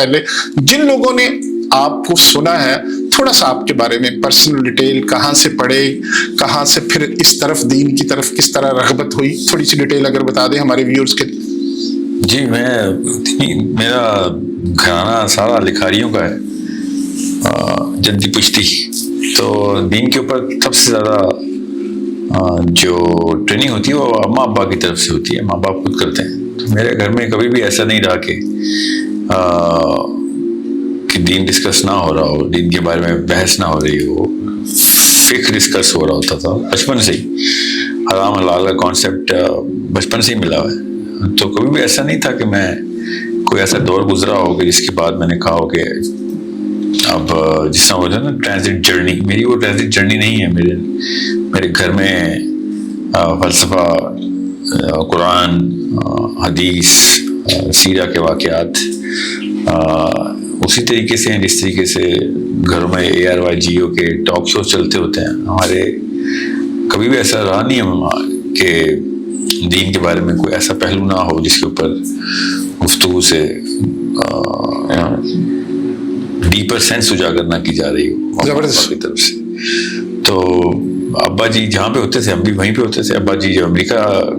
پہلے جن لوگوں نے آپ کو سنا ہے تھوڑا سا آپ کے بارے میں پرسنل ڈیٹیل، کہاں سے پڑھے، کہاں سے پھر اس طرف دین کی طرف کس طرح رغبت ہوئی، تھوڑی سی ڈیٹیل اگر بتا دیں ہمارے ویورز کے لیے. جی میرا گھرانہ سارا لکھاریوں کا ہے، جدی پشتی. تو دین کے اوپر سب سے زیادہ جو ٹریننگ ہوتی ہے وہ اماں ابا کی طرف سے ہوتی ہے، ماں باپ خود کرتے ہیں. تو میرے گھر میں کبھی بھی ایسا نہیں رہا کہ دین ڈسکس نہ ہو رہا ہو، دین کے بارے میں بحث نہ ہو رہی ہو، فقہ ڈسکس ہو رہا ہوتا تھا بچپن سے ہی. حرام حلال کا کانسیپٹ بچپن سے ہی ملا ہوا ہے. تو کبھی بھی ایسا نہیں تھا کہ میں کوئی ایسا دور گزرا ہو کہ جس کے بعد میں نے کہا ہو کہ اب جس طرح ہوتا ہے نا ٹرانزٹ جرنی، میری وہ ٹرانزٹ جرنی نہیں ہے. میرے گھر میں فلسفہ، قرآن، حدیث، سیرہ کے واقعات اسی طریقے سے ہیں جس طریقے سے گھروں میں ARY/GEO کے ٹاک شو چلتے ہوتے ہیں. ہمارے کبھی بھی ایسا رہا نہیں ہے کہ دین کے بارے میں کوئی ایسا پہلو نہ ہو جس کے اوپر گفتگو سے ڈیپر سینس اجاگر نہ کی جا رہی ہو زبردست کی طرف سے. تو ابا جی جہاں پہ ہوتے تھے ہم بھی وہیں پہ ہوتے تھے. ابا جی جب امریکہ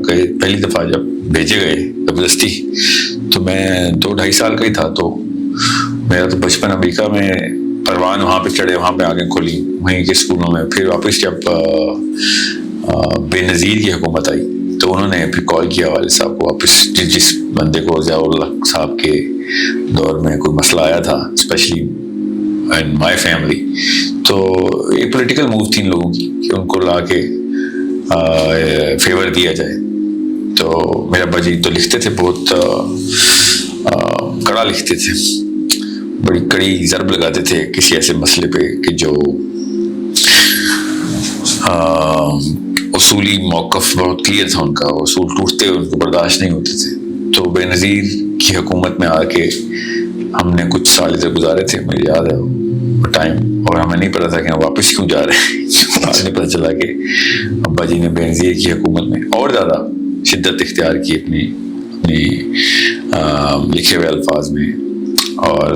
گئے پہلی دفعہ، جب بھیجے گئے زبردستی، تو میں 2-2.5 سال کا ہی تھا. تو میرا تو بچپن امریکہ میں، پروان وہاں پہ چڑھے، وہاں پہ آنکھیں کھلی وہیں کے اسکولوں میں. پھر واپس جب بے نظیر کی حکومت آئی تو انہوں نے پھر کال کیا والد صاحب کو واپس. جس بندے کو ضیاء اللہ صاحب کے دور میں کوئی مسئلہ آیا تھا اسپیشلی in my family، تو ایک پولیٹیکل موو تھی ان لوگوں کی کہ ان کو لا کے فیور دیا جائے. تو میرا ابا جی تو لکھتے تھے، بہت کڑا لکھتے تھے، بڑی کڑی ضرب لگاتے تھے کسی ایسے مسئلے پہ کہ جو اصولی موقف بہت کلیئر تھا ان کا، اصول ٹوٹتے ان کو برداشت نہیں ہوتے تھے. تو بے نظیر کی حکومت میں آ کے ہم نے کچھ سال ادھر گزارے تھے، مجھے یاد ہے ٹائم، اور ہمیں نہیں پتا تھا کہ ہم واپس کیوں جا رہے ہیں. بعد میں پتہ چلا کہ ابا جی نے بے نظیر کی حکومت میں اور زیادہ شدت اختیار کی اپنی لکھے ہوئے الفاظ میں. اور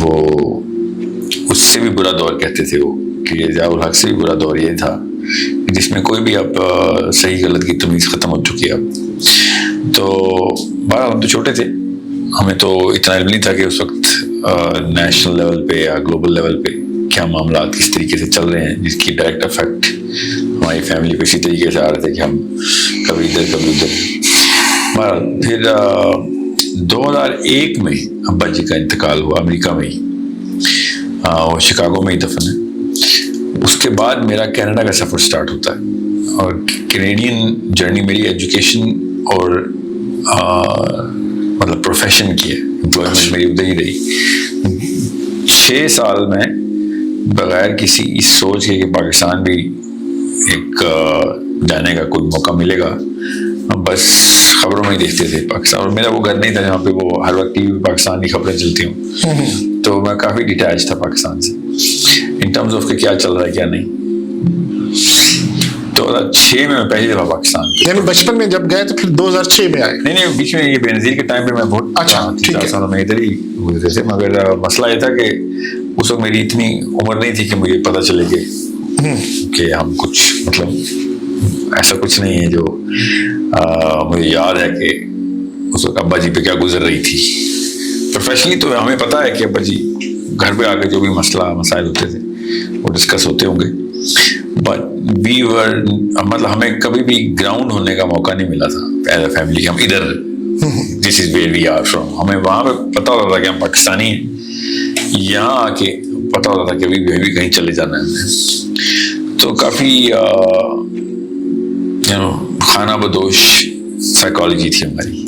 وہ اس سے بھی برا دور کہتے تھے وہ کہ ضیاء الحق سے بھی برا دور یہ تھا جس میں کوئی بھی اب صحیح غلط کی تمیز ختم ہو چکی ہے اب. تو بہرحال ہم تو چھوٹے تھے، ہمیں تو اتنا علم نہیں تھا کہ اس وقت نیشنل لیول پہ یا گلوبل لیول پہ کیا معاملات کس طریقے سے چل رہے ہیں، جس کی ڈائریکٹ افیکٹ ہماری فیملی پہ اسی طریقے سے آ رہے تھے کہ ہم کبھی ادھر کبھی ادھر. پھر 2001 میں ابا جی کا انتقال ہوا امریکہ میں ہی، وہ شکاگو میں ہی دفن ہے. اس کے بعد میرا کینیڈا کا سفر سٹارٹ ہوتا ہے، اور کینیڈین جرنی میری ایجوکیشن اور مطلب پروفیشن کی ہے، امپلائمنٹ میری ادھر ہی رہی. 6 سال میں بغیر کسی اس سوچ کے کہ پاکستان بھی ایک جانے کا کوئی موقع ملے گا، بس خبروں میں ہی دیکھتے تھے پاکستان. اور میرا وہ گھر نہیں تھا جہاں پہ وہ ہر وقت ٹی وی پاکستان کی خبریں چلتی ہوں، تو میں کافی ڈیٹیچ تھا پاکستان سے ان ٹرمز آف کہ کیا چل رہا ہے کیا نہیں. 2006 میں پہلی دفعہ پاکستان، یعنی بچپن میں جب گئے تو پھر 2006 میں آئے؟ نہیں، بیچ میں یہ بے نظیر کے ٹائم پہ میں بہت 4 سالوں میں ادھر ہی گزرے تھے. مگر مسئلہ یہ تھا کہ اس وقت میری اتنی عمر نہیں تھی کہ مجھے پتہ چلے کہ ہم کچھ مطلب ایسا کچھ نہیں ہے جو مجھے یاد ہے کہ اس وقت ابا جی پہ کیا گزر رہی تھی. پروفیشنلی تو ہمیں پتہ ہے کہ ابا جی گھر پہ آ کے جو بھی مسائل ہوتے تھے وہ ڈسکس ہوتے ہوں گے، بٹ وی ور مطلب ہمیں کبھی بھی گراؤنڈ ہونے کا موقع نہیں ملا تھا ایز اے فیملی. ہم ادھر this is where we are from, ہمیں وہاں پہ پتہ ہوتا تھا کہ ہم پاکستانی ہیں، یہاں آ کے پتہ ہوتا تھا کہ بھی کہیں چلے جانا ہے ہمیں. تو کافی خانہ بدوش سائیکالوجی تھی ہماری.